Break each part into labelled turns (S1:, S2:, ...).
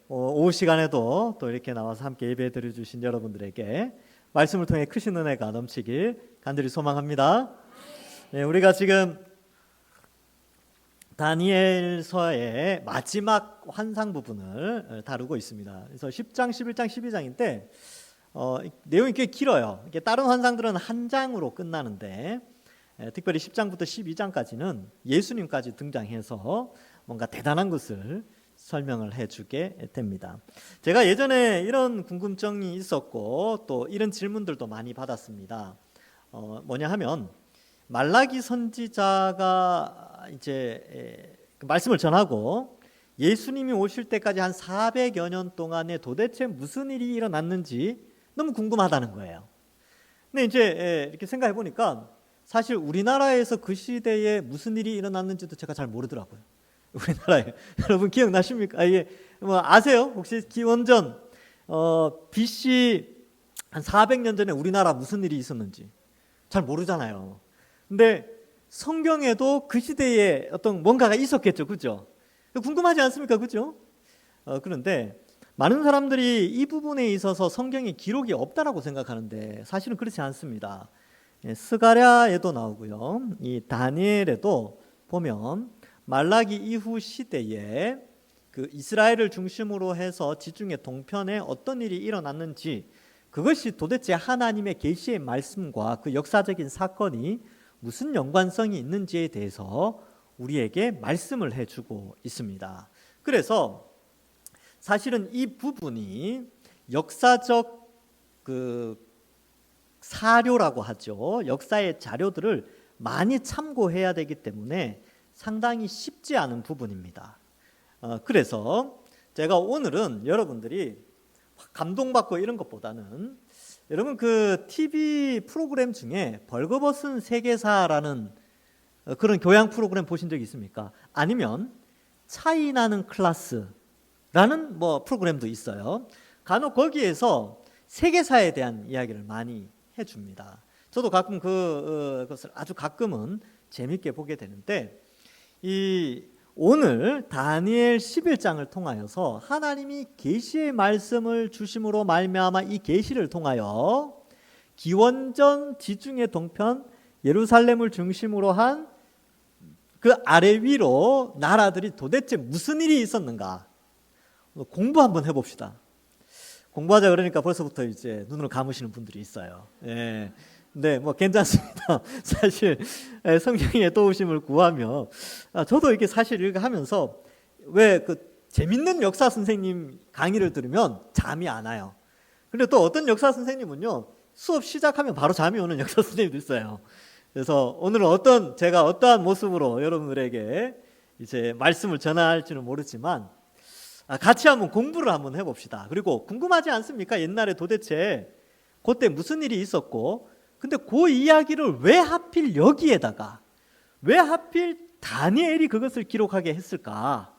S1: 오후 시간에도 또 이렇게 나와서 함께 예배 드려주신 여러분들에게 말씀을 통해 크신 은혜가 넘치길 간절히 소망합니다. 우리가 지금 다니엘서의 마지막 환상 부분을 다루고 있습니다. 그래서 10장, 11장, 12장인데 내용이 꽤 길어요. 이게 다른 환상들은 한 장으로 끝나는데 특별히 10장부터 12장까지는 예수님까지 등장해서 뭔가 대단한 것을 설명을 해주게 됩니다. 제가 예전에 이런 궁금증이 있었고 또 이런 질문들도 많이 받았습니다. 뭐냐 하면 말라기 선지자가 이제 말씀을 전하고 예수님이 오실 때까지 한 400여 년 동안에 도대체 무슨 일이 일어났는지 너무 궁금하다는 거예요. 근데 이제 이렇게 생각해 보니까 사실 우리나라에서 그 시대에 무슨 일이 일어났는지도 제가 잘 모르더라고요. 우리나라에 여러분 기억나십니까? 뭐 아세요? 혹시 기원전 BC 한 400년 전에 우리나라 무슨 일이 있었는지 잘 모르잖아요. 근데 성경에도 그 시대에 어떤 뭔가가 있었겠죠, 그죠? 궁금하지 않습니까, 그죠? 그런데 많은 사람들이 이 부분에 있어서 성경에 기록이 없다라고 생각하는데 사실은 그렇지 않습니다. 스가랴에도 나오고요, 이 다니엘에도 보면 말라기 이후 시대에 그 이스라엘을 중심으로 해서 지중해 동편에 어떤 일이 일어났는지 그것이 도대체 하나님의 계시의 말씀과 그 역사적인 사건이 무슨 연관성이 있는지에 대해서 우리에게 말씀을 해주고 있습니다. 그래서 사실은 이 부분이 역사적 그 사료라고 하죠. 역사의 자료들을 많이 참고해야 되기 때문에 상당히 쉽지 않은 부분입니다. 그래서 제가 오늘은 여러분들이 감동받고 이런 것보다는 여러분 그 TV 프로그램 중에 벌거벗은 세계사라는 그런 교양 프로그램 보신 적 있습니까? 아니면 차이나는 클래스라는 뭐 프로그램도 있어요. 간혹 거기에서 세계사에 대한 이야기를 많이 해줍니다. 저도 가끔 그것을 아주 가끔은 재밌게 보게 되는데 오늘 다니엘 11장을 통하여서 하나님이 계시의 말씀을 주심으로 말미암아 이 계시를 통하여 기원전 지중해 동편 예루살렘을 중심으로 한 그 아래 위로 나라들이 도대체 무슨 일이 있었는가 공부 한번 해봅시다. 공부하자 그러니까 벌써부터 이제 눈을 감으시는 분들이 있어요. 네, 뭐 괜찮습니다. 사실 성경의 도우심을 구하며 저도 이렇게 사실 이렇게 하면서 왜 그 재밌는 역사 선생님 강의를 들으면 잠이 안 와요. 근데 또 어떤 역사 선생님은요 수업 시작하면 바로 잠이 오는 역사 선생님도 있어요. 그래서 오늘은 제가 어떠한 모습으로 여러분들에게 이제 말씀을 전할지는 모르지만 같이 한번 공부를 한번 해봅시다. 그리고 궁금하지 않습니까? 옛날에 도대체 그때 무슨 일이 있었고 근데 그 이야기를 왜 하필 여기에다가 왜 하필 다니엘이 그것을 기록하게 했을까?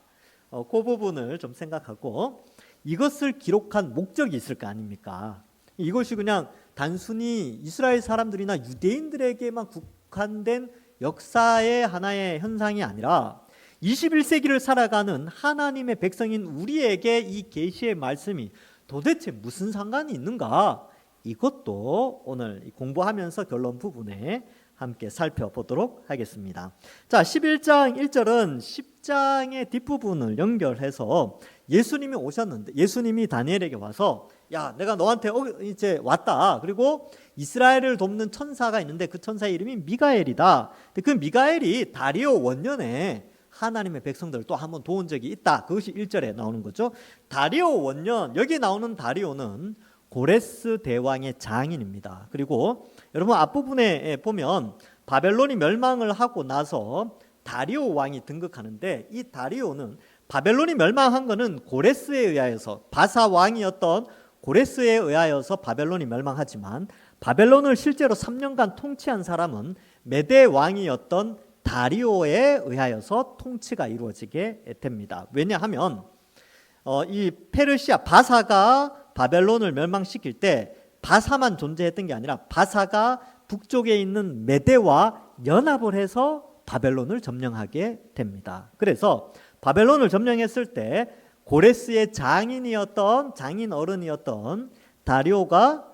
S1: 그 부분을 좀 생각하고 이것을 기록한 목적이 있을 거 아닙니까? 이것이 그냥 단순히 이스라엘 사람들이나 유대인들에게만 국한된 역사의 하나의 현상이 아니라 21세기를 살아가는 하나님의 백성인 우리에게 이 계시의 말씀이 도대체 무슨 상관이 있는가? 이것도 오늘 공부하면서 결론 부분에 함께 살펴보도록 하겠습니다. 자, 11장 1절은 10장의 뒷부분을 연결해서 예수님이 오셨는데 예수님이 다니엘에게 와서 야, 내가 너한테 이제 왔다. 그리고 이스라엘을 돕는 천사가 있는데 그 천사의 이름이 미가엘이다. 그 미가엘이 다리오 원년에 하나님의 백성들을 또 한번 도운 적이 있다. 그것이 1절에 나오는 거죠. 다리오 원년, 여기 나오는 다리오는 고레스 대왕의 장인입니다. 그리고 여러분 앞부분에 보면 바벨론이 멸망을 하고 나서 다리오 왕이 등극하는데 이 다리오는 바벨론이 멸망한 것은 고레스에 의하여서 바사 왕이었던 고레스에 의하여서 바벨론이 멸망하지만 바벨론을 실제로 3년간 통치한 사람은 메대 왕이었던 다리오에 의하여서 통치가 이루어지게 됩니다. 왜냐하면 이 페르시아 바사가 바벨론을 멸망시킬 때 바사만 존재했던 게 아니라 바사가 북쪽에 있는 메대와 연합을 해서 바벨론을 점령하게 됩니다. 그래서 바벨론을 점령했을 때 고레스의 장인 어른이었던 다리오가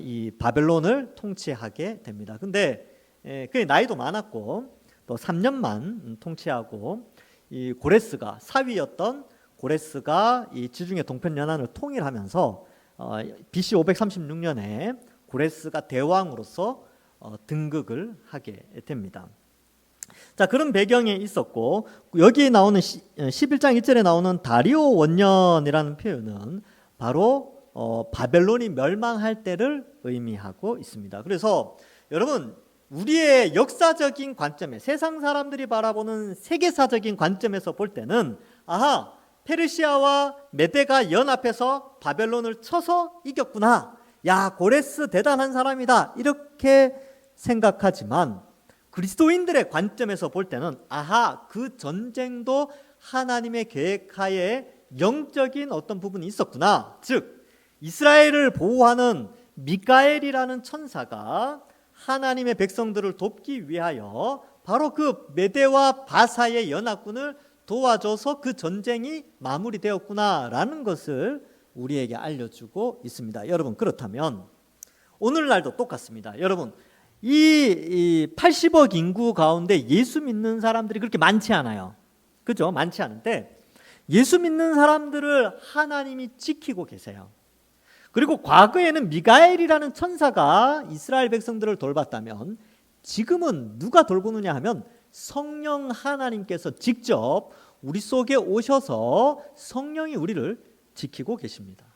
S1: 이 바벨론을 통치하게 됩니다. 근데 그의 나이도 많았고 또 3년만 통치하고 이 고레스가 사위였던 고레스가 이 지중해 동편 연안을 통일하면서 BC 536년에 고레스가 대왕으로서 등극을 하게 됩니다. 자, 그런 배경에 있었고 여기 나오는 11장 1절에 나오는 다리오 원년이라는 표현은 바로 바벨론이 멸망할 때를 의미하고 있습니다. 그래서 여러분 우리의 역사적인 관점에 세상 사람들이 바라보는 세계사적인 관점에서 볼 때는 페르시아와 메대가 연합해서 바벨론을 쳐서 이겼구나. 야, 고레스 대단한 사람이다. 이렇게 생각하지만 그리스도인들의 관점에서 볼 때는 그 전쟁도 하나님의 계획하에 영적인 어떤 부분이 있었구나. 즉 이스라엘을 보호하는 미가엘이라는 천사가 하나님의 백성들을 돕기 위하여 바로 그 메대와 바사의 연합군을 도와줘서 그 전쟁이 마무리되었구나라는 것을 우리에게 알려주고 있습니다. 여러분 그렇다면 오늘날도 똑같습니다. 여러분 이 80억 인구 가운데 예수 믿는 사람들이 그렇게 많지 않아요. 그죠? 많지 않은데 예수 믿는 사람들을 하나님이 지키고 계세요. 그리고 과거에는 미가엘이라는 천사가 이스라엘 백성들을 돌봤다면 지금은 누가 돌보느냐 하면 성령 하나님께서 직접 우리 속에 오셔서 성령이 우리를 지키고 계십니다.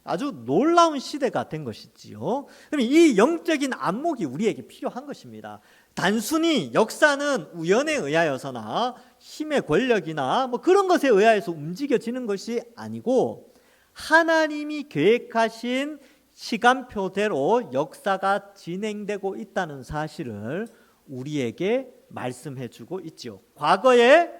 S1: 아주 놀라운 시대가 된 것이지요. 그럼 이 영적인 안목이 우리에게 필요한 것입니다. 단순히 역사는 우연에 의하여서나 힘의 권력이나 뭐 그런 것에 의하여서 움직여지는 것이 아니고 하나님이 계획하신 시간표대로 역사가 진행되고 있다는 사실을 우리에게 말씀해 주고 있죠. 과거에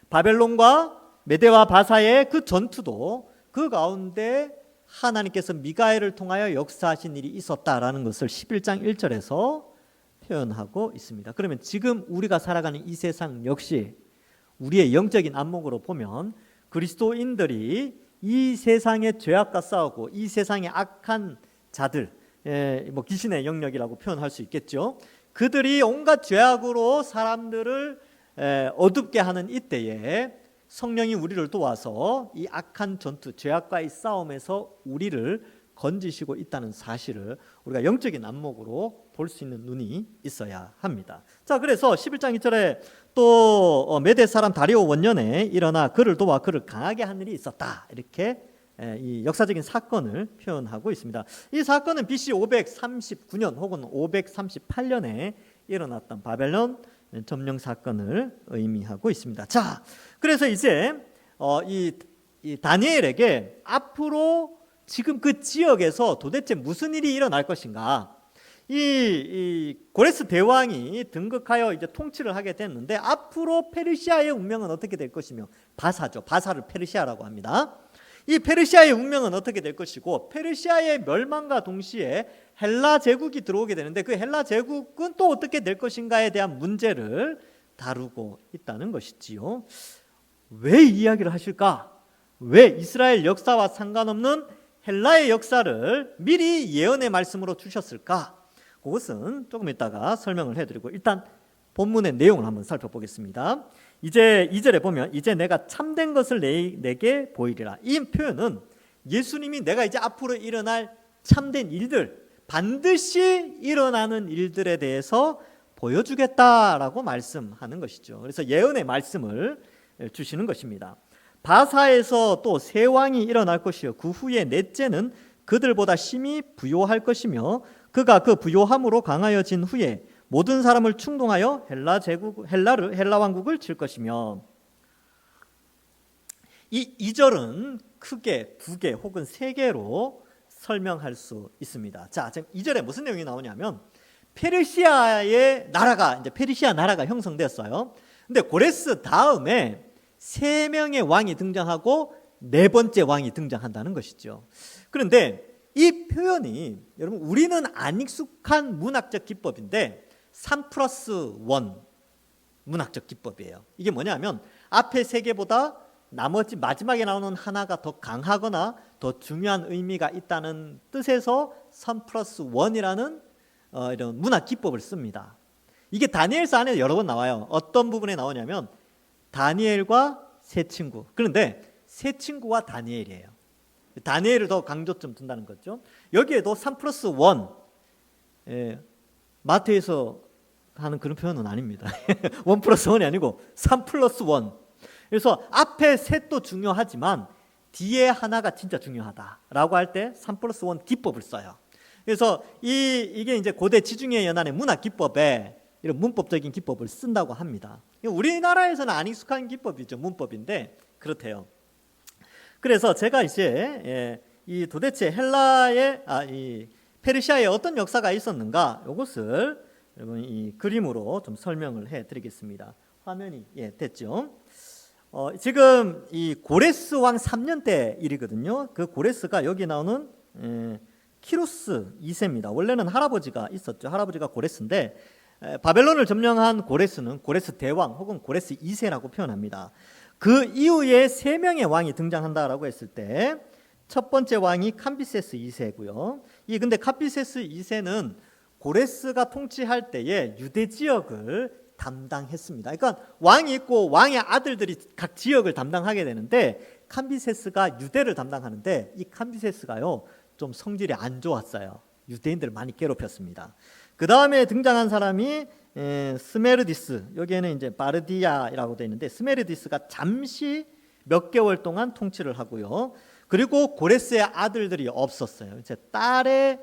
S1: 바벨론과 메대와 바사의 그 전투도 그 가운데 하나님께서 미가엘을 통하여 역사하신 일이 있었다라는 것을 11장 1절에서 표현하고 있습니다. 그러면 지금 우리가 살아가는 이 세상 역시 우리의 영적인 안목으로 보면 그리스도인들이 이 세상의 죄악과 싸우고 이 세상의 악한 자들, 뭐 귀신의 영역이라고 표현할 수 있겠죠. 그들이 온갖 죄악으로 사람들을 어둡게 하는 이때에 성령이 우리를 도와서 이 악한 전투, 죄악과의 싸움에서 우리를 건지시고 있다는 사실을 우리가 영적인 안목으로 볼 수 있는 눈이 있어야 합니다. 자, 그래서 11장 2절에 또 메대 사람 다리오 원년에 일어나 그를 도와 그를 강하게 한 일이 있었다. 이렇게 이 역사적인 사건을 표현하고 있습니다. 이 사건은 BC 539년 혹은 538년에 일어났던 바벨론 점령 사건을 의미하고 있습니다. 자, 그래서 이제 이 다니엘에게 앞으로 지금 그 지역에서 도대체 무슨 일이 일어날 것인가? 이 고레스 대왕이 등극하여 이제 통치를 하게 됐는데 앞으로 페르시아의 운명은 어떻게 될 것이며 바사죠. 바사를 페르시아라고 합니다. 이 페르시아의 운명은 어떻게 될 것이고 페르시아의 멸망과 동시에 헬라 제국이 들어오게 되는데 그 헬라 제국은 또 어떻게 될 것인가에 대한 문제를 다루고 있다는 것이지요. 왜 이야기를 하실까? 왜 이스라엘 역사와 상관없는 헬라의 역사를 미리 예언의 말씀으로 주셨을까? 그것은 조금 이따가 설명을 해드리고 일단 본문의 내용을 한번 살펴보겠습니다. 이제 2절에 보면 이제 내가 참된 것을 내게 보이리라. 이 표현은 예수님이 내가 이제 앞으로 일어날 참된 일들, 반드시 일어나는 일들에 대해서 보여주겠다라고 말씀하는 것이죠. 그래서 예언의 말씀을 주시는 것입니다. 바사에서 또 새 왕이 일어날 것이요 그 후에 넷째는 그들보다 심히 부요할 것이며 그가 그 부요함으로 강하여진 후에 모든 사람을 충동하여 헬라 왕국을 칠 것이며 이 2절은 크게 두 개 혹은 세 개로 설명할 수 있습니다. 자, 지금 2절에 무슨 내용이 나오냐면 페르시아 나라가 형성됐어요. 근데 고레스 다음에 세 명의 왕이 등장하고 네 번째 왕이 등장한다는 것이죠. 그런데 이 표현이 여러분 우리는 안 익숙한 문학적 기법인데 3+1 문학적 기법이에요. 이게 뭐냐면 앞에 세 개보다 나머지 마지막에 나오는 하나가 더 강하거나 더 중요한 의미가 있다는 뜻에서 3+1이라는 이런 문화 기법을 씁니다. 이게 다니엘서 안에 여러 번 나와요. 어떤 부분에 나오냐면 다니엘과 세 친구. 그런데 세 친구와 다니엘이에요. 다니엘을 더 강조점 둔다는 거죠. 여기에도 3+1, 마태에서 하는 그런 표현은 아닙니다. 1+1이 아니고 3+1. 그래서 앞에 셋도 중요하지만 뒤에 하나가 진짜 중요하다라고 할 때 3+1 기법을 써요. 그래서 이게 이제 고대 지중해 연안의 문화 기법에 이런 문법적인 기법을 쓴다고 합니다. 우리나라에서는 안 익숙한 기법이죠. 문법인데 그렇대요. 그래서 제가 이제 이 도대체 헬라의 이 페르시아에 어떤 역사가 있었는가 이것을 여러분 이 그림으로 좀 설명을 해드리겠습니다. 화면이 됐죠. 지금 이 고레스 왕 3년 때 일이거든요. 그 고레스가 여기 나오는 키루스 2세입니다. 원래는 할아버지가 있었죠. 할아버지가 고레스인데 바벨론을 점령한 고레스는 고레스 대왕 혹은 고레스 2세라고 표현합니다. 그 이후에 3명의 왕이 등장한다라고 했을 때 첫 번째 왕이 캄비세스 2세고요. 근데 캄비세스 2세는 고레스가 통치할 때에 유대 지역을 담당했습니다. 그러니까 왕이 있고 왕의 아들들이 각 지역을 담당하게 되는데 캄비세스가 유대를 담당하는데 이 캄비세스가요 좀 성질이 안 좋았어요. 유대인들을 많이 괴롭혔습니다. 그 다음에 등장한 사람이 스메르디스, 여기에는 이제 바르디아라고 되어 있는데 스메르디스가 잠시 몇 개월 동안 통치를 하고요. 그리고 고레스의 아들들이 없었어요. 이제 딸의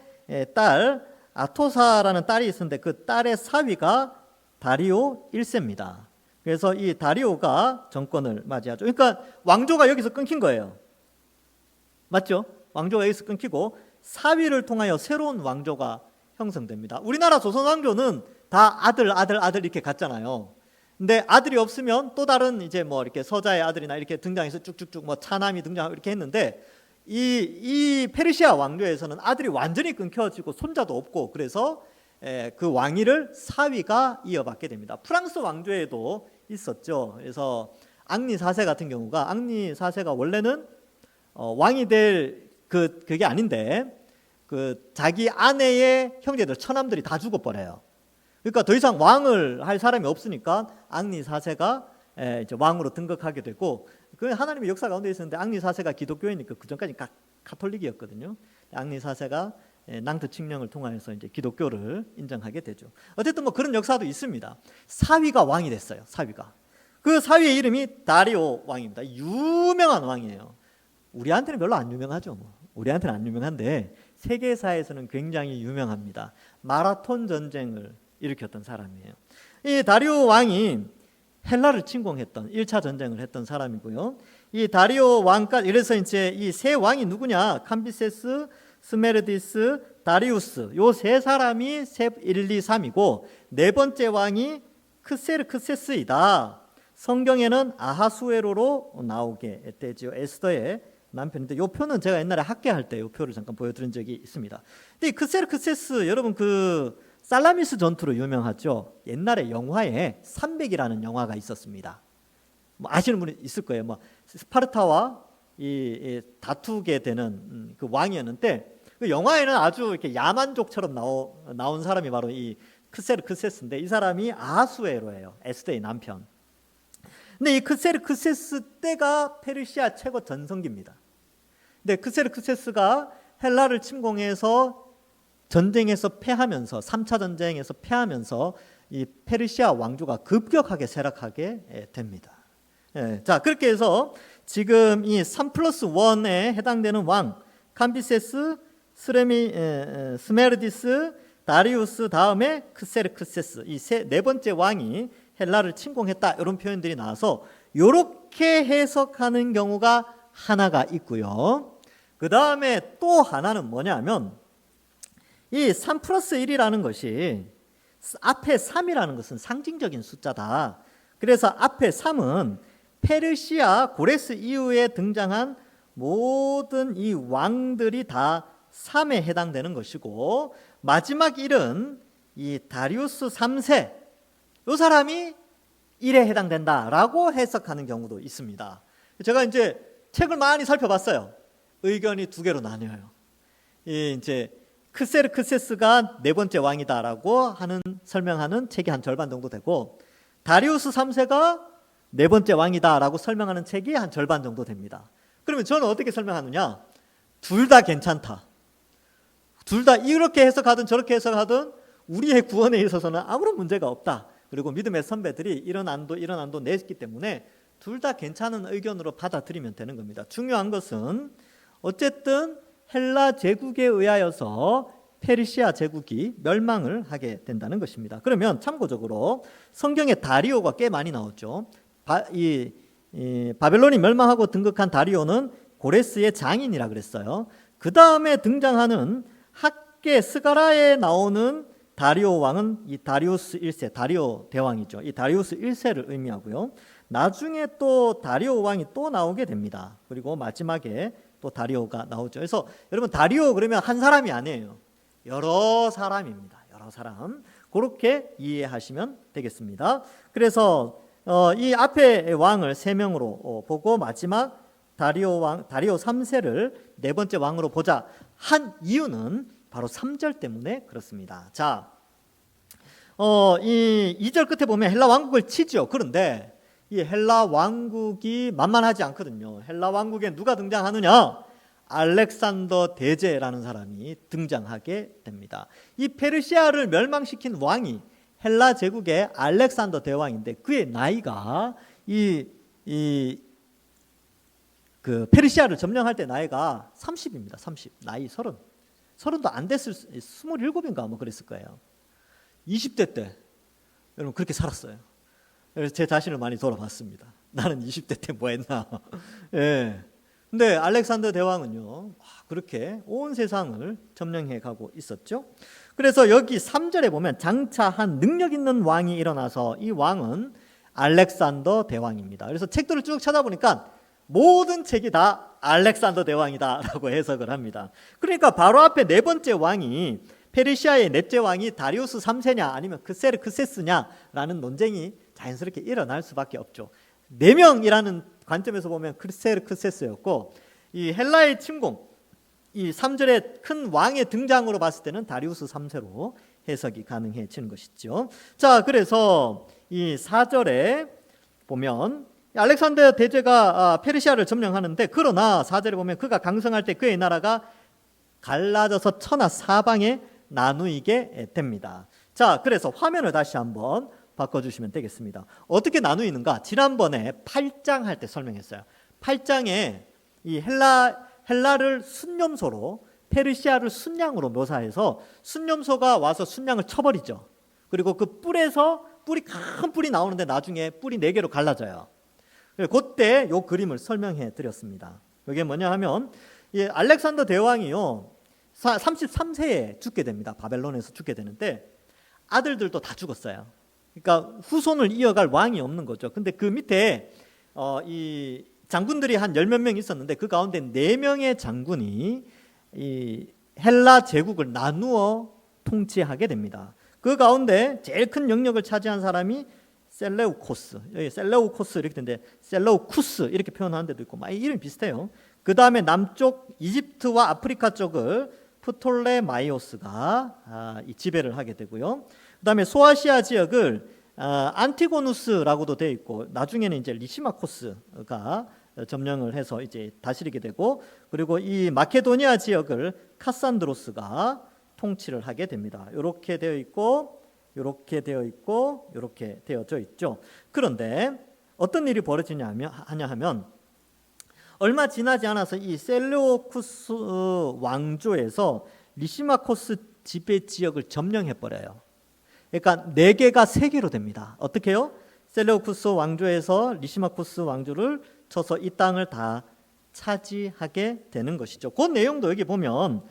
S1: 딸 아토사라는 딸이 있었는데 그 딸의 사위가 다리오 1세입니다. 그래서 이 다리오가 정권을 맞이하죠. 그러니까 왕조가 여기서 끊긴 거예요. 맞죠? 왕조가 여기서 끊기고 사위를 통하여 새로운 왕조가 형성됩니다. 우리나라 조선 왕조는 다 아들 이렇게 갔잖아요. 근데 아들이 없으면 또 다른 이제 뭐 이렇게 서자의 아들이나 이렇게 등장해서 쭉쭉쭉 뭐 차남이 등장하고 이렇게 했는데 이 페르시아 왕조에서는 아들이 완전히 끊겨지고 손자도 없고 그래서 그 왕위를 사위가 이어받게 됩니다. 프랑스 왕조에도 있었죠. 그래서 앙리 4세 같은 경우가 앙리 4세가 원래는 왕이 될 그게 아닌데 그 자기 아내의 형제들 처남들이 다 죽어버려요. 그러니까 더 이상 왕을 할 사람이 없으니까 앙리 4세가 이제 왕으로 등극하게 되고 그 하나님의 역사 가운데 있었는데 앙리 4세가 기독교이니까 그 전까지 가톨릭이었거든요. 앙리 4세가 낭트 칙령을 통하여서 이제 기독교를 인정하게 되죠. 어쨌든 뭐 그런 역사도 있습니다. 사위가 왕이 됐어요. 사위가. 그 사위의 이름이 다리오 왕입니다. 유명한 왕이에요. 우리한테는 별로 안 유명하죠. 뭐. 우리한테는 안 유명한데 세계사에서는 굉장히 유명합니다. 마라톤 전쟁을 일으켰던 사람이에요. 이 다리오 왕이 헬라를 침공했던 1차 전쟁을 했던 사람이고요. 이 다리오 왕까지 그래서 이제 이 세 왕이 누구냐? 캄비세스, 스메르디스, 다리우스 요 세 사람이 1, 2, 3이고 네 번째 왕이 크세르크세스이다. 성경에는 아하수에로로 나오게 되죠. 에스더의 남편인데 이 표는 제가 옛날에 학계할 때 이 표를 잠깐 보여드린 적이 있습니다. 근데 이 크세르크세스 여러분 그 살라미스 전투로 유명하죠. 옛날에 영화에 300이라는 영화가 있었습니다. 뭐 아시는 분이 있을 거예요. 뭐 스파르타와 이 다투게 되는 그 왕이었는데 그 영화에는 아주 이렇게 야만족처럼 나온 사람이 바로 이 크세르크세스인데 이 사람이 아하수에로예요. 에스더의 남편. 근데 이 크세르크세스 때가 페르시아 최고 전성기입니다. 근데 크세르크세스가 헬라를 침공해서 전쟁에서 패하면서 3차 전쟁에서 패하면서 이 페르시아 왕조가 급격하게 쇠락하게 됩니다. 자 그렇게 해서 지금 이 3+1에 해당되는 왕 캄비세스, 스메르디스, 다리우스 다음에 크세르크세스 이 네 번째 왕이 헬라를 침공했다 이런 표현들이 나와서 이렇게 해석하는 경우가 하나가 있고요. 그 다음에 또 하나는 뭐냐면 이 3+1이라는 것이 앞에 3이라는 것은 상징적인 숫자다. 그래서 앞에 3은 페르시아 고레스 이후에 등장한 모든 이 왕들이 다 3에 해당되는 것이고 마지막 1은 이 다리우스 3세 이 사람이 1에 해당된다라고 해석하는 경우도 있습니다. 제가 이제 책을 많이 살펴봤어요. 의견이 두 개로 나뉘어요. 이제 크세르크세스가 네 번째 왕이다라고 하는 설명하는 책이 한 절반 정도 되고, 다리우스 3세가 네 번째 왕이다라고 설명하는 책이 한 절반 정도 됩니다. 그러면 저는 어떻게 설명하느냐? 둘 다 괜찮다. 둘 다 이렇게 해석하든 저렇게 해석하든 우리의 구원에 있어서는 아무런 문제가 없다. 그리고 믿음의 선배들이 이런 안도 냈기 때문에 둘 다 괜찮은 의견으로 받아들이면 되는 겁니다. 중요한 것은 어쨌든 헬라 제국에 의하여서 페르시아 제국이 멸망을 하게 된다는 것입니다. 그러면 참고적으로 성경에 다리오가 꽤 많이 나왔죠. 바벨론이 멸망하고 등극한 다리오는 고레스의 장인이라 그랬어요. 그 다음에 등장하는 학계 스가라에 나오는 다리오 왕은 이 다리우스 1세, 다리오 대왕이죠. 이 다리우스 1세를 의미하고요. 나중에 또 다리오 왕이 또 나오게 됩니다. 그리고 마지막에 또 다리오가 나오죠. 그래서 여러분, 다리오 그러면 한 사람이 아니에요. 여러 사람입니다. 여러 사람. 그렇게 이해하시면 되겠습니다. 그래서 이 앞에 왕을 세 명으로 보고 마지막 다리오 3세를 네 번째 왕으로 보자 한 이유는 바로 3절 때문에 그렇습니다. 자, 이 2절 끝에 보면 헬라 왕국을 치죠. 그런데 이 헬라 왕국이 만만하지 않거든요. 헬라 왕국에 누가 등장하느냐? 알렉산더 대제라는 사람이 등장하게 됩니다. 이 페르시아를 멸망시킨 왕이 헬라 제국의 알렉산더 대왕인데, 그의 나이가 그 페르시아를 점령할 때 나이가 30입니다. 30. 나이 30도 안 됐을, 27인가 뭐 그랬을 거예요. 20대 때 여러분 그렇게 살았어요. 그래서 제 자신을 많이 돌아봤습니다. 나는 20대 때 뭐 했나. 예. 근데 알렉산더 대왕은요, 그렇게 온 세상을 점령해 가고 있었죠. 그래서 여기 3절에 보면 장차 한 능력 있는 왕이 일어나서, 이 왕은 알렉산더 대왕입니다. 그래서 책들을 쭉 찾아보니까 모든 책이 다 알렉산더 대왕이다라고 해석을 합니다. 그러니까 바로 앞에 네 번째 왕이, 페르시아의 넷째 왕이 다리우스 3세냐 아니면 크세르크세스냐라는 논쟁이 자연스럽게 일어날 수밖에 없죠. 4명이라는 관점에서 보면 크세르크세스였고, 이 헬라의 침공, 이 3절의 큰 왕의 등장으로 봤을 때는 다리우스 3세로 해석이 가능해지는 것이죠. 자, 그래서 이 4절에 보면 알렉산더 대제가 페르시아를 점령하는데, 그러나 4절에 보면 그가 강성할 때 그의 나라가 갈라져서 천하 사방에 나누이게 됩니다. 자, 그래서 화면을 다시 한번 바꿔주시면 되겠습니다. 어떻게 나누이는가? 지난번에 8장 할 때 설명했어요. 8장에 이 헬라를 순념소로, 페르시아를 순양으로 묘사해서 순념소가 와서 순양을 쳐버리죠. 그리고 그 뿔에서 큰 뿔이 나오는데 나중에 뿔이 4개로 갈라져요. 그때 이 그림을 설명해 드렸습니다. 이게 뭐냐 하면, 이 알렉산더 대왕이요 33세에 죽게 됩니다. 바벨론에서 죽게 되는데 아들들도 다 죽었어요. 그러니까 후손을 이어갈 왕이 없는 거죠. 근데 그 밑에 이 장군들이 한 10몇 명 있었는데, 그 가운데 4명의 장군이 이 헬라 제국을 나누어 통치하게 됩니다. 그 가운데 제일 큰 영역을 차지한 사람이 셀레우코스, 여기 셀레우코스 이렇게 되는데 셀레우쿠스 이렇게 표현하는 데도 있고, 이름이 비슷해요. 그 다음에 남쪽 이집트와 아프리카 쪽을 프톨레마이오스가 지배를 하게 되고요. 그 다음에 소아시아 지역을 안티고누스라고도 되어 있고, 나중에는 이제 리시마코스가 점령을 해서 이제 다스리게 되고, 그리고 이 마케도니아 지역을 카산드로스가 통치를 하게 됩니다. 이렇게 되어 있고, 이렇게 되어 있고, 이렇게 되어져 있죠. 그런데 어떤 일이 벌어지냐 하면 얼마 지나지 않아서 이 셀레우쿠스 왕조에서 리시마코스 지배 지역을 점령해 버려요. 그러니까 4개가 3개로 됩니다. 어떻게 해요? 셀레우쿠스 왕조에서 리시마코스 왕조를 쳐서 이 땅을 다 차지하게 되는 것이죠. 그 내용도 여기 보면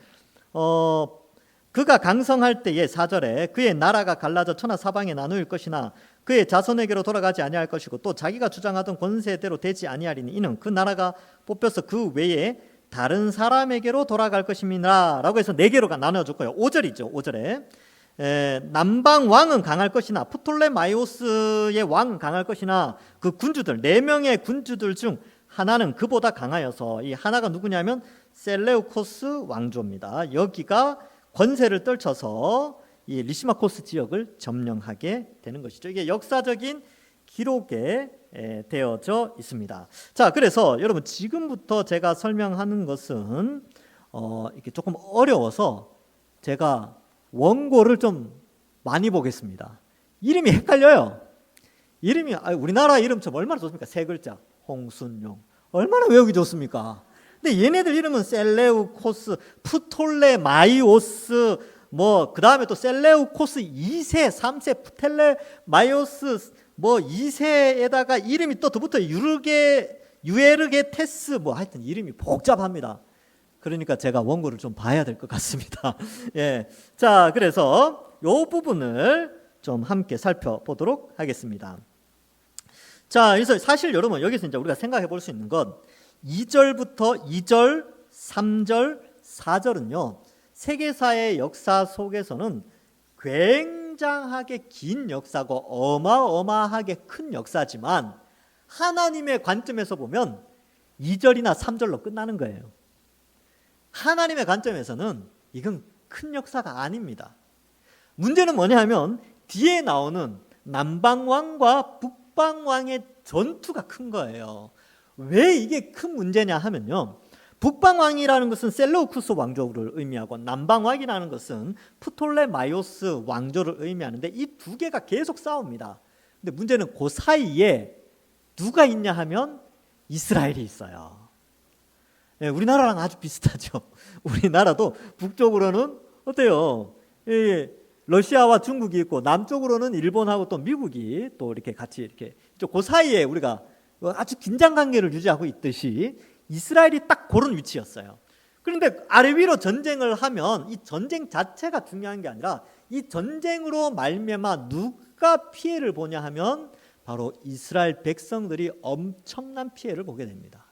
S1: 그가 강성할 때의 4절에 그의 나라가 갈라져 천하 사방에 나누일 것이나 그의 자손에게로 돌아가지 아니할 것이고, 또 자기가 주장하던 권세대로 되지 아니하리니 이는 그 나라가 뽑혀서 그 외에 다른 사람에게로 돌아갈 것입니다 라고 해서 4개로 나눠줬고요. 5절이죠. 5절에 남방 왕은 강할 것이나 프톨레마이오스의 왕은 강할 것이나 그 군주들 4명의 군주들 중 하나는 그보다 강하여서 이 하나가 누구냐면 셀레우코스 왕조입니다. 여기가 권세를 떨쳐서 이 리시마코스 지역을 점령하게 되는 것이죠. 이게 역사적인 기록에 되어져 있습니다. 자, 그래서 여러분 지금부터 제가 설명하는 것은 이렇게 조금 어려워서 제가 원고를 좀 많이 보겠습니다. 이름이 헷갈려요. 이름이 우리나라 이름처럼 얼마나 좋습니까? 세 글자 홍순용 얼마나 외우기 좋습니까? 근데 얘네들 이름은 셀레우코스, 프톨레마이오스, 뭐 그 다음에 또 셀레우코스 2세, 3세, 프텔레마이오스 뭐 2세에다가 이름이 또 붙어 유에르게테스 뭐 하여튼 이름이 복잡합니다. 그러니까 제가 원고를 좀 봐야 될 것 같습니다. 예, 자 그래서 이 부분을 좀 함께 살펴보도록 하겠습니다. 자, 그래서 사실 여러분 여기서 이제 우리가 생각해 볼 수 있는 건 2절부터 2절, 3절, 4절은요. 세계사의 역사 속에서는 굉장하게 긴 역사고 어마어마하게 큰 역사지만 하나님의 관점에서 보면 2절이나 3절로 끝나는 거예요. 하나님의 관점에서는 이건 큰 역사가 아닙니다. 문제는 뭐냐 하면 뒤에 나오는 남방왕과 북방왕의 전투가 큰 거예요. 왜 이게 큰 문제냐 하면요. 북방왕이라는 것은 셀레우쿠스 왕조를 의미하고 남방왕이라는 것은 프톨레마이오스 왕조를 의미하는데 이 두 개가 계속 싸웁니다. 근데 문제는 그 사이에 누가 있냐 하면 이스라엘이 있어요. 예, 우리나라랑 아주 비슷하죠. 우리나라도 북쪽으로는 어때요? 예, 러시아와 중국이 있고 남쪽으로는 일본하고 또 미국이 또 이렇게 같이 이렇게 그 사이에 우리가 아주 긴장 관계를 유지하고 있듯이 이스라엘이 딱 그런 위치였어요. 그런데 아래 위로 전쟁을 하면 이 전쟁 자체가 중요한 게 아니라 이 전쟁으로 말미암아 누가 피해를 보냐 하면 바로 이스라엘 백성들이 엄청난 피해를 보게 됩니다.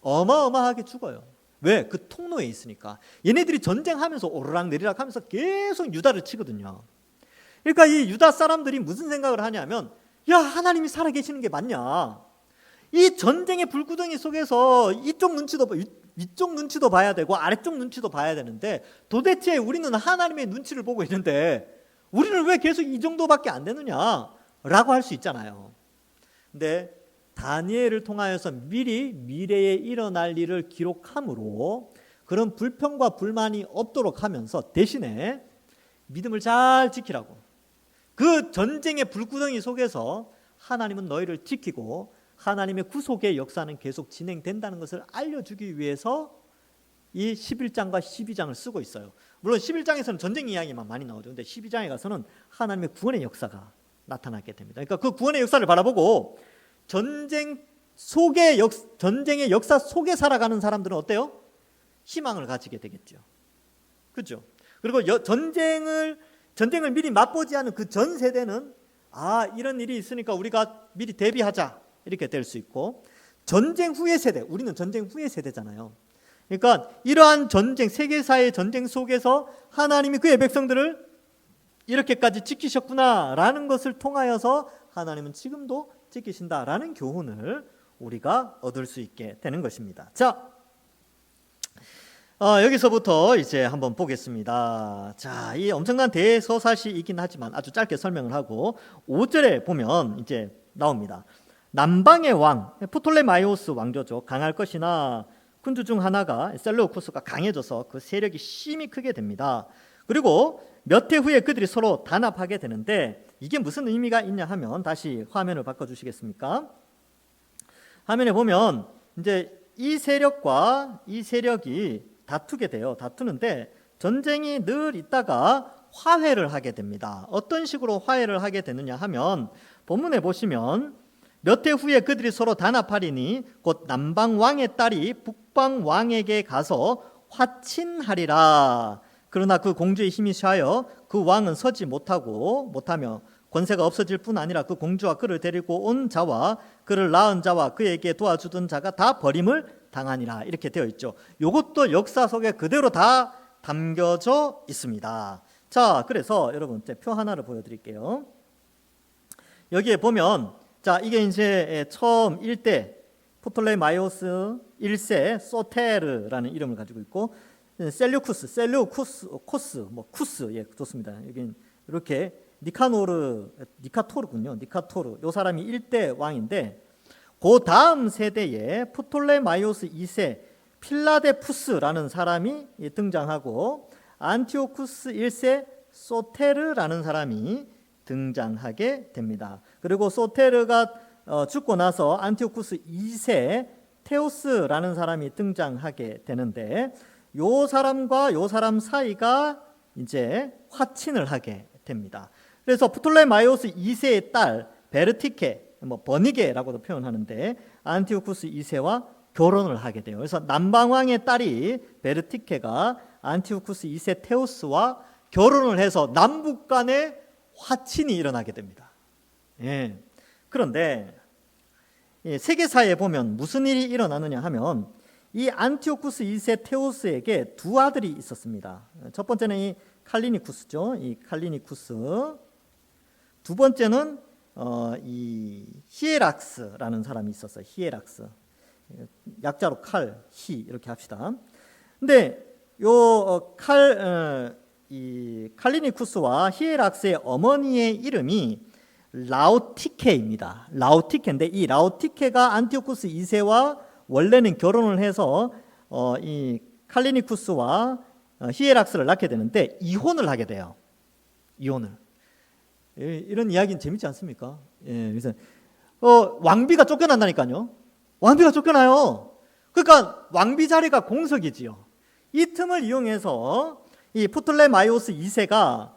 S1: 어마어마하게 죽어요. 왜? 그 통로에 있으니까. 얘네들이 전쟁하면서 오르락내리락 하면서 계속 유다를 치거든요. 그러니까 이 유다 사람들이 무슨 생각을 하냐면 야, 하나님이 살아계시는 게 맞냐? 이 전쟁의 불구덩이 속에서 이쪽 눈치도 위쪽 눈치도 봐야 되고 아래쪽 눈치도 봐야 되는데 도대체 우리는 하나님의 눈치를 보고 있는데 우리는 왜 계속 이 정도밖에 안 되느냐라고 할 수 있잖아요. 근데 다니엘을 통하여서 미리 미래에 일어날 일을 기록함으로 그런 불평과 불만이 없도록 하면서 대신에 믿음을 잘 지키라고, 그 전쟁의 불구덩이 속에서 하나님은 너희를 지키고 하나님의 구속의 역사는 계속 진행된다는 것을 알려주기 위해서 이 11장과 12장을 쓰고 있어요. 물론 11장에서는 전쟁 이야기만 많이 나오죠. 근데 12장에 가서는 하나님의 구원의 역사가 나타나게 됩니다. 그러니까 그 구원의 역사를 바라보고 전쟁의 역사 속에 살아가는 사람들은 어때요? 희망을 가지게 되겠죠. 그렇죠? 그리고 전쟁을 미리 맛보지 않은 그 전 세대는 이런 일이 있으니까 우리가 미리 대비하자 이렇게 될 수 있고, 전쟁 후의 세대, 우리는 전쟁 후의 세대잖아요. 그러니까 이러한 전쟁, 세계사의 전쟁 속에서 하나님이 그의 백성들을 이렇게까지 지키셨구나라는 것을 통하여서 하나님은 지금도 지키신다라는 교훈을 우리가 얻을 수 있게 되는 것입니다. 자, 여기서부터 이제 한번 보겠습니다. 자, 이 엄청난 대서사시이긴 하지만 아주 짧게 설명을 하고 5절에 보면 이제 나옵니다. 남방의 왕 프톨레마이오스 왕조죠. 강할 것이나 군주 중 하나가 셀레우코스가 강해져서 그 세력이 심히 크게 됩니다. 그리고 몇 해 후에 그들이 서로 단합하게 되는데 이게 무슨 의미가 있냐 하면, 다시 화면을 바꿔주시겠습니까? 화면에 보면 이제 이 세력과 이 세력이 다투게 돼요. 다투는데 전쟁이 늘 있다가 화해를 하게 됩니다. 어떤 식으로 화해를 하게 되느냐 하면 본문에 보시면 몇 해 후에 그들이 서로 단합하리니 곧 남방 왕의 딸이 북방 왕에게 가서 화친하리라. 그러나 그 공주의 힘이 쇠하여 그 왕은 서지 못하며 권세가 없어질 뿐 아니라 그 공주와 그를 데리고 온 자와 그를 낳은 자와 그에게 도와주던 자가 다 버림을 당하니라. 이렇게 되어 있죠. 이것도 역사 속에 그대로 다 담겨져 있습니다. 자, 그래서 여러분 표 하나를 보여드릴게요. 여기에 보면 자, 이게 이제 처음 1대 프톨레마이오스 1세 소테르라는 이름을 가지고 있고, 셀류쿠스, 쿠스, 예, 좋습니다. 여기 이렇게 니카토르군요. 니카토르, 요 사람이 1대 왕인데, 그 다음 세대에 프톨레마이오스 2세 필라데푸스라는 사람이 등장하고, 안티오쿠스 1세 소테르라는 사람이 등장하게 됩니다. 그리고 소테르가 죽고 나서 안티오쿠스 2세 테오스라는 사람이 등장하게 되는데, 요 사람과 요 사람 사이가 이제 화친을 하게 됩니다. 그래서 프톨레마이오스 2세의 딸 베르티케, 버니게라고도 표현하는데, 안티오쿠스 2세와 결혼을 하게 돼요. 그래서 남방왕의 딸이 베르티케가 안티오쿠스 2세 테오스와 결혼을 해서 남북 간에 화친이 일어나게 됩니다. 예. 그런데 세계사에 보면 무슨 일이 일어나느냐 하면, 이 안티오쿠스 2세 테오스에게 두 아들이 있었습니다. 첫 번째는 이 칼리니쿠스죠. 이 칼리니쿠스. 두 번째는 이 히에락스라는 사람이 있었어요. 히에락스. 약자로 칼, 히 이렇게 합시다. 근데 이 칼리니쿠스와 히에락스의 어머니의 이름이 라오티케입니다. 라오티케인데, 이 라오티케가 안티오쿠스 2세와 원래는 결혼을 해서 이 칼리니쿠스와 히에락스를 낳게 되는데, 이혼을 하게 돼요. 이혼을. 이런 이야기는 재밌지 않습니까? 예, 그래서 왕비가 쫓겨난다니까요. 왕비가 쫓겨나요. 그러니까 왕비 자리가 공석이지요. 이 틈을 이용해서 이 프톨레마이오스 2세가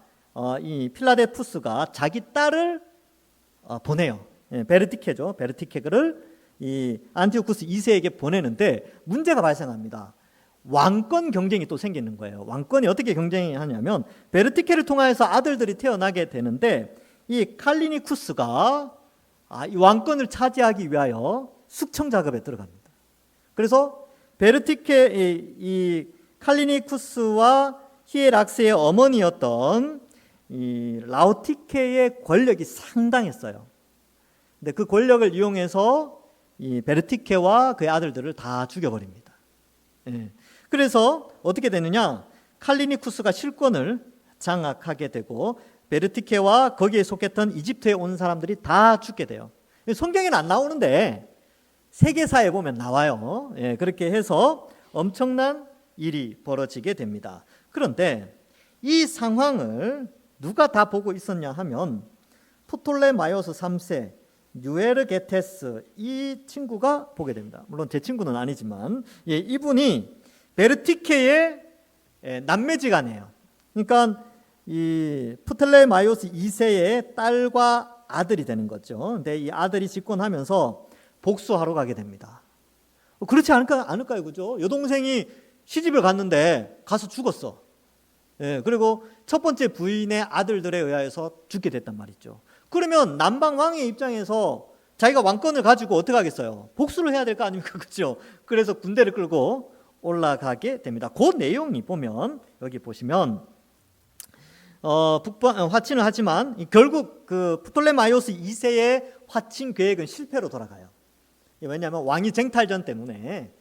S1: 이 필라데푸스가 자기 딸을 보내요. 예, 베르티케죠. 베르티케를 이 안티오쿠스 2세에게 보내는데, 문제가 발생합니다. 왕권 경쟁이 또 생기는 거예요. 왕권이 어떻게 경쟁이 하냐면, 베르티케를 통해서 아들들이 태어나게 되는데, 이 칼리니쿠스가 이 왕권을 차지하기 위하여 숙청 작업에 들어갑니다. 그래서 베르티케, 이 칼리니쿠스와 히에락스의 어머니였던 이 라오티케의 권력이 상당했어요. 근데 그 권력을 이용해서 이 베르티케와 그의 아들들을 다 죽여버립니다. 예. 그래서 어떻게 되느냐? 칼리니쿠스가 실권을 장악하게 되고, 베르티케와 거기에 속했던 이집트에 온 사람들이 다 죽게 돼요. 성경에는 안 나오는데 세계사에 보면 나와요. 예, 그렇게 해서 엄청난 일이 벌어지게 됩니다. 그런데 이 상황을 누가 다 보고 있었냐 하면, 프톨레마이오스 3세 뉴에르게테스, 이 친구가 보게 됩니다. 물론 제 친구는 아니지만, 예, 이분이 베르티케의 남매지간이에요. 그러니까 이 프톨레마이오스 2세의 딸과 아들이 되는 거죠. 근데 이 아들이 집권하면서 복수하러 가게 됩니다. 그렇지 않을까요? 그죠? 여동생이 시집을 갔는데 가서 죽었어. 예, 그리고 첫 번째 부인의 아들들에 의해서 죽게 됐단 말이죠. 그러면 남방 왕의 입장에서 자기가 왕권을 가지고 어떻게 하겠어요? 복수를 해야 될 거 아닙니까? 그렇죠? 그래서 군대를 끌고 올라가게 됩니다. 그 내용이 보면, 여기 보시면 화친을 하지만 결국 그 프톨레마이오스 2세의 화친 계획은 실패로 돌아가요. 왜냐하면 왕위 쟁탈전 때문에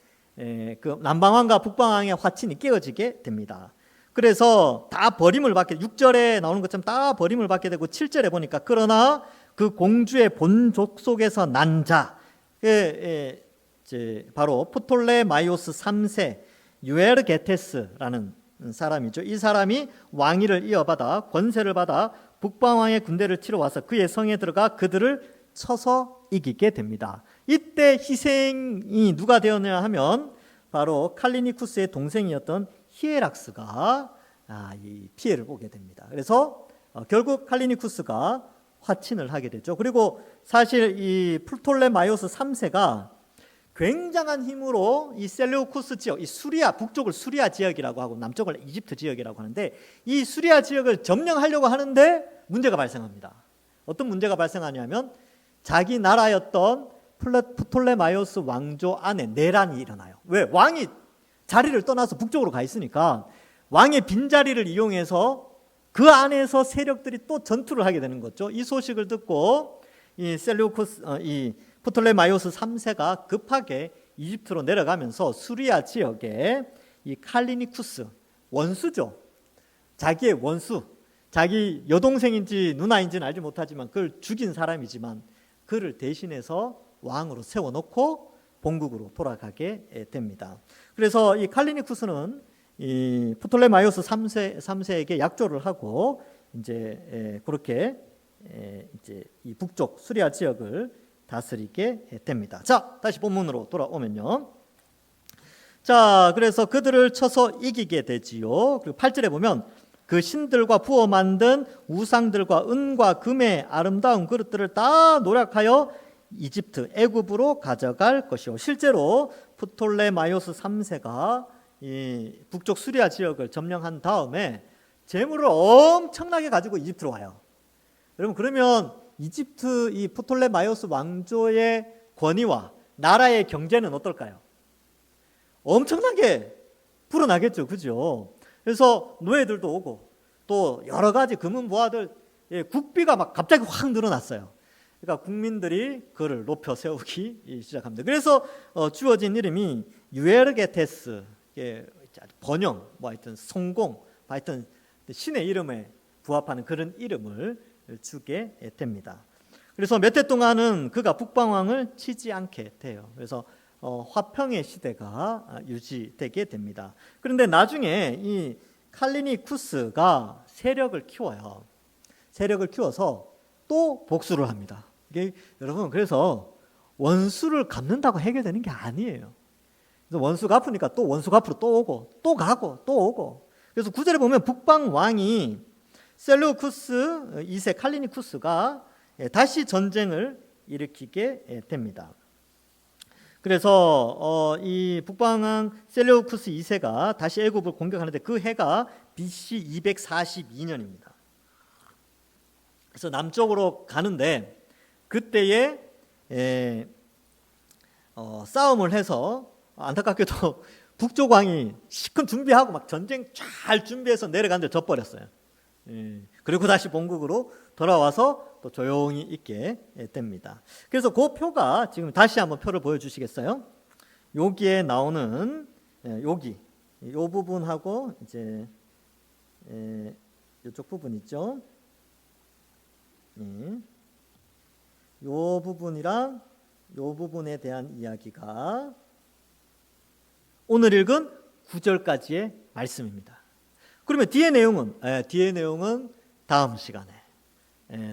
S1: 그 남방왕과 북방왕의 화친이 깨어지게 됩니다. 그래서 다 버림을 받게, 6절에 나오는 것처럼 다 버림을 받게 되고, 7절에 보니까 그러나 그 공주의 본족 속에서 난 자, 바로 프톨레마이오스 3세 유에르게테스라는 사람이죠. 이 사람이 왕위를 이어받아 권세를 받아 북방왕의 군대를 치러 와서 그의 성에 들어가 그들을 쳐서 이기게 됩니다. 이때 희생이 누가 되었냐 하면, 바로 칼리니쿠스의 동생이었던 히에락스가 이 피해를 보게 됩니다. 그래서 결국 칼리니쿠스가 화친을 하게 되죠. 그리고 사실 이 프톨레마이오스 3세가 굉장한 힘으로 이 셀레우쿠스 지역, 이 수리아, 북쪽을 수리아 지역이라고 하고 남쪽을 이집트 지역이라고 하는데, 이 수리아 지역을 점령하려고 하는데 문제가 발생합니다. 어떤 문제가 발생하냐면, 자기 나라였던 프톨레마이오스 왕조 안에 내란이 일어나요. 왜? 왕이 자리를 떠나서 북쪽으로 가 있으니까 왕의 빈자리를 이용해서 그 안에서 세력들이 또 전투를 하게 되는 거죠. 이 소식을 듣고 이 셀레우쿠스, 이 프톨레마이오스 3세가 급하게 이집트로 내려가면서 수리아 지역에 이 칼리니쿠스, 원수죠. 자기의 원수, 자기 여동생인지 누나인지는 알지 못하지만 그걸 죽인 사람이지만 그를 대신해서 왕으로 세워놓고 본국으로 돌아가게 됩니다. 그래서 이 칼리니쿠스는 이 프톨레마이오스 3세에게 약조를 하고 이제 그렇게 이제 이 북쪽 수리아 지역을 다스리게 됩니다. 자, 다시 본문으로 돌아오면요. 자, 그래서 그들을 쳐서 이기게 되지요. 그리고 8절에 보면 그 신들과 부어 만든 우상들과 은과 금의 아름다운 그릇들을 다 노력하여 이집트 애굽으로 가져갈 것이요. 실제로 프톨레마이오스 3세가 이 북쪽 수리아 지역을 점령한 다음에 재물을 엄청나게 가지고 이집트로 와요. 여러분, 그러면 이집트 이 프톨레마이오스 왕조의 권위와 나라의 경제는 어떨까요? 엄청나게 불어나겠죠. 그죠? 그래서 노예들도 오고 또 여러 가지 금은 부하들, 국비가 막 갑자기 확 늘어났어요. 그러니까 국민들이 그를 높여 세우기 시작합니다. 그래서 주어진 이름이 유에르게테스, 번영, 뭐 하여튼 성공, 하여튼 신의 이름에 부합하는 그런 이름을 주게 됩니다. 그래서 몇 해 동안은 그가 북방왕을 치지 않게 돼요. 그래서 화평의 시대가 유지되게 됩니다. 그런데 나중에 이 칼리니쿠스가 세력을 키워요. 세력을 키워서 또 복수를 합니다. 이게 여러분, 그래서 원수를 갚는다고 해결되는 게 아니에요. 그래서 원수가 갚으니까 또 원수가 앞으로 또 오고 또 가고 또 오고. 그래서 9절에 보면 북방 왕이 셀루쿠스 2세 칼리니쿠스가 다시 전쟁을 일으키게 됩니다. 그래서 이 북방왕 셀루쿠스 2세가 다시 애굽을 공격하는데 그 해가 BC 242년입니다. 그래서 남쪽으로 가는데 그때에 싸움을 해서 안타깝게도 북쪽 왕이 시큰 준비하고 막 전쟁 잘 준비해서 내려가는데 져버렸어요. 그리고 다시 본국으로 돌아와서 또 조용히 있게 됩니다. 그래서 그 표가 지금 다시 한번 표를 보여주시겠어요? 여기에 나오는 여기 이 부분하고 이제 이쪽 부분 있죠? 이 부분이랑 이 부분에 대한 이야기가 오늘 읽은 9절까지의 말씀입니다. 그러면 뒤의 내용은 다음 시간에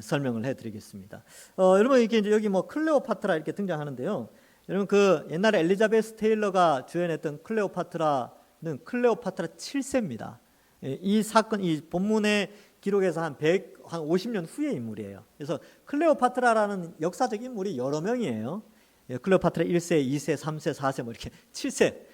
S1: 설명을 해드리겠습니다. 여러분, 이게 이제 여기 뭐 클레오파트라 이렇게 등장하는데요. 여러분, 그 옛날에 엘리자베스 테일러가 주연했던 클레오파트라는 클레오파트라 7세입니다. 이 사건, 이 본문의 기록에서 한 50년 후의 인물이에요. 그래서 클레오파트라라는 역사적 인물이 여러 명이에요. 클레오파트라 1세, 2세, 3세, 4세 뭐 이렇게 7세.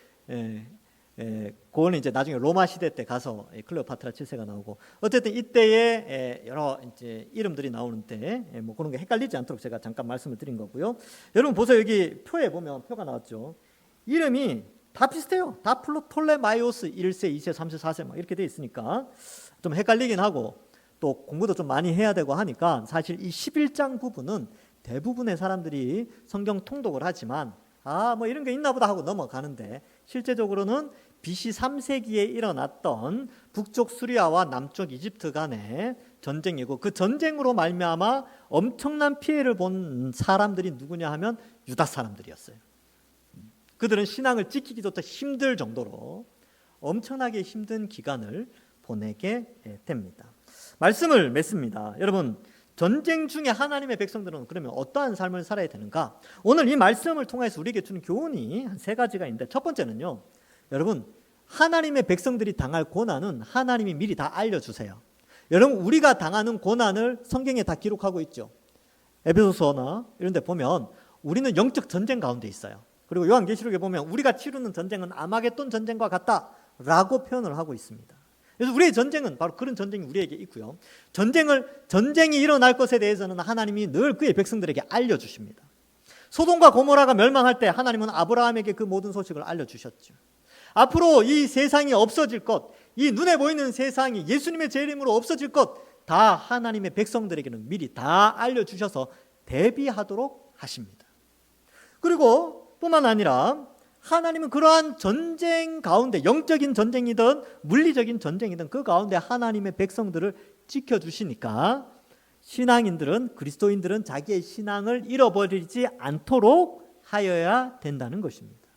S1: 그거는 이제 나중에 로마 시대 때 가서 클레오파트라 7세가 나오고, 어쨌든 이때에 여러 이제 이름들이 나오는데 뭐 그런 게 헷갈리지 않도록 제가 잠깐 말씀을 드린 거고요. 여러분 보세요. 여기 표에 보면 표가 나왔죠. 이름이 다 비슷해요. 다 프톨레마이오스 1세, 2세, 3세, 4세 막 이렇게 돼 있으니까 좀 헷갈리긴 하고 또 공부도 좀 많이 해야 되고 하니까 사실 이 11장 부분은 대부분의 사람들이 성경 통독을 하지만 뭐 이런 게 있나 보다 하고 넘어가는데, 실제적으로는 BC 3세기에 일어났던 북쪽 수리아와 남쪽 이집트 간의 전쟁이고, 그 전쟁으로 말미암아 엄청난 피해를 본 사람들이 누구냐 하면 유다 사람들이었어요. 그들은 신앙을 지키기조차 힘들 정도로 엄청나게 힘든 기간을 보내게 됩니다. 말씀을 맺습니다. 여러분, 전쟁 중에 하나님의 백성들은 그러면 어떠한 삶을 살아야 되는가? 오늘 이 말씀을 통해서 우리에게 주는 교훈이 한 3가지가 있는데, 첫 번째는요, 여러분, 하나님의 백성들이 당할 고난은 하나님이 미리 다 알려주세요. 여러분, 우리가 당하는 고난을 성경에 다 기록하고 있죠. 에베소서나 이런 데 보면 우리는 영적 전쟁 가운데 있어요. 그리고 요한계시록에 보면 우리가 치르는 전쟁은 아마겟돈 전쟁과 같다라고 표현을 하고 있습니다. 그래서 우리의 전쟁은 바로 그런 전쟁이 우리에게 있고요. 전쟁이 일어날 것에 대해서는 하나님이 늘 그의 백성들에게 알려주십니다. 소돔과 고모라가 멸망할 때 하나님은 아브라함에게 그 모든 소식을 알려주셨죠. 앞으로 이 세상이 없어질 것, 이 눈에 보이는 세상이 예수님의 재림으로 없어질 것, 다 하나님의 백성들에게는 미리 다 알려주셔서 대비하도록 하십니다. 그리고 뿐만 아니라 하나님은 그러한 전쟁 가운데, 영적인 전쟁이든 물리적인 전쟁이든 그 가운데 하나님의 백성들을 지켜주시니까 신앙인들은, 그리스도인들은 자기의 신앙을 잃어버리지 않도록 하여야 된다는 것입니다.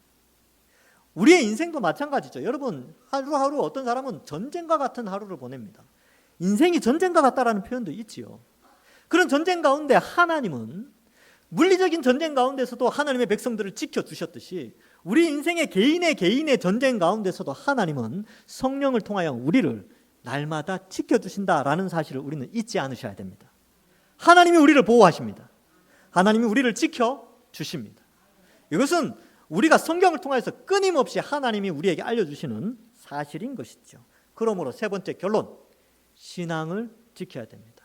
S1: 우리의 인생도 마찬가지죠. 여러분, 하루하루 어떤 사람은 전쟁과 같은 하루를 보냅니다. 인생이 전쟁과 같다라는 표현도 있지요. 그런 전쟁 가운데 하나님은 물리적인 전쟁 가운데서도 하나님의 백성들을 지켜주셨듯이 우리 인생의 개인의 전쟁 가운데서도 하나님은 성령을 통하여 우리를 날마다 지켜주신다라는 사실을 우리는 잊지 않으셔야 됩니다. 하나님이 우리를 보호하십니다. 하나님이 우리를 지켜주십니다. 이것은 우리가 성경을 통해서 끊임없이 하나님이 우리에게 알려주시는 사실인 것이죠. 그러므로 세 번째 결론, 신앙을 지켜야 됩니다.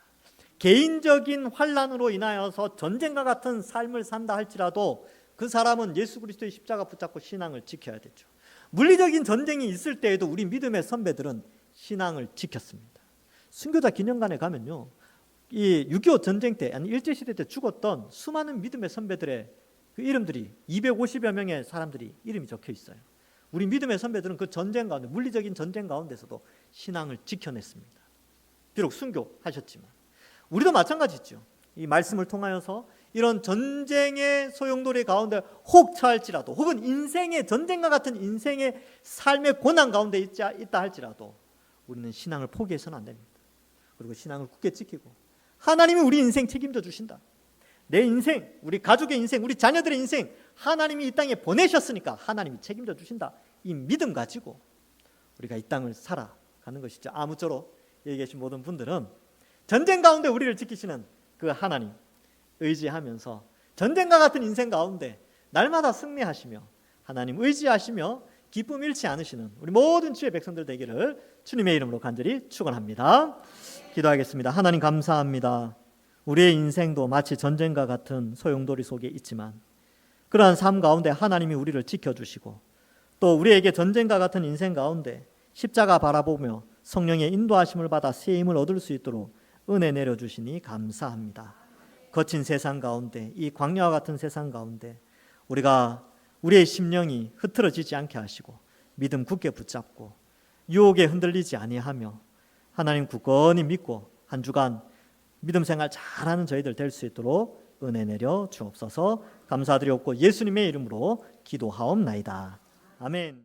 S1: 개인적인 환난으로 인하여서 전쟁과 같은 삶을 산다 할지라도 그 사람은 예수 그리스도의 십자가 붙잡고 신앙을 지켜야 되죠. 물리적인 전쟁이 있을 때에도 우리 믿음의 선배들은 신앙을 지켰습니다. 순교자 기념관에 가면요, 이 6.25 전쟁 때, 아니 일제시대 때 죽었던 수많은 믿음의 선배들의 그 이름들이 250여 명의 사람들이 이름이 적혀 있어요. 우리 믿음의 선배들은 그 전쟁 가운데, 물리적인 전쟁 가운데서도 신앙을 지켜냈습니다. 비록 순교하셨지만 우리도 마찬가지죠. 이 말씀을 통하여서 이런 전쟁의 소용돌이 가운데 혹 처할지라도, 혹은 인생의 전쟁과 같은 인생의 삶의 고난 가운데 있다 할지라도 우리는 신앙을 포기해서는 안 됩니다. 그리고 신앙을 굳게 지키고 하나님이 우리 인생 책임져 주신다. 내 인생, 우리 가족의 인생, 우리 자녀들의 인생 하나님이 이 땅에 보내셨으니까 하나님이 책임져 주신다. 이 믿음 가지고 우리가 이 땅을 살아가는 것이죠. 아무쪼록 여기 계신 모든 분들은 전쟁 가운데 우리를 지키시는 그 하나님 의지하면서 전쟁과 같은 인생 가운데 날마다 승리하시며 하나님 의지하시며 기쁨 잃지 않으시는 우리 모든 주의 백성들 되기를 주님의 이름으로 간절히 축원합니다. 기도하겠습니다. 하나님 감사합니다. 우리의 인생도 마치 전쟁과 같은 소용돌이 속에 있지만 그러한 삶 가운데 하나님이 우리를 지켜주시고 또 우리에게 전쟁과 같은 인생 가운데 십자가 바라보며 성령의 인도하심을 받아 새 힘을 얻을 수 있도록 은혜 내려주시니 감사합니다. 거친 세상 가운데, 이 광야와 같은 세상 가운데 우리가 우리의 심령이 흐트러지지 않게 하시고 믿음 굳게 붙잡고 유혹에 흔들리지 아니하며 하나님 굳건히 믿고 한 주간 믿음 생활 잘하는 저희들 될 수 있도록 은혜 내려 주옵소서. 감사드리옵고 예수님의 이름으로 기도하옵나이다. 아멘.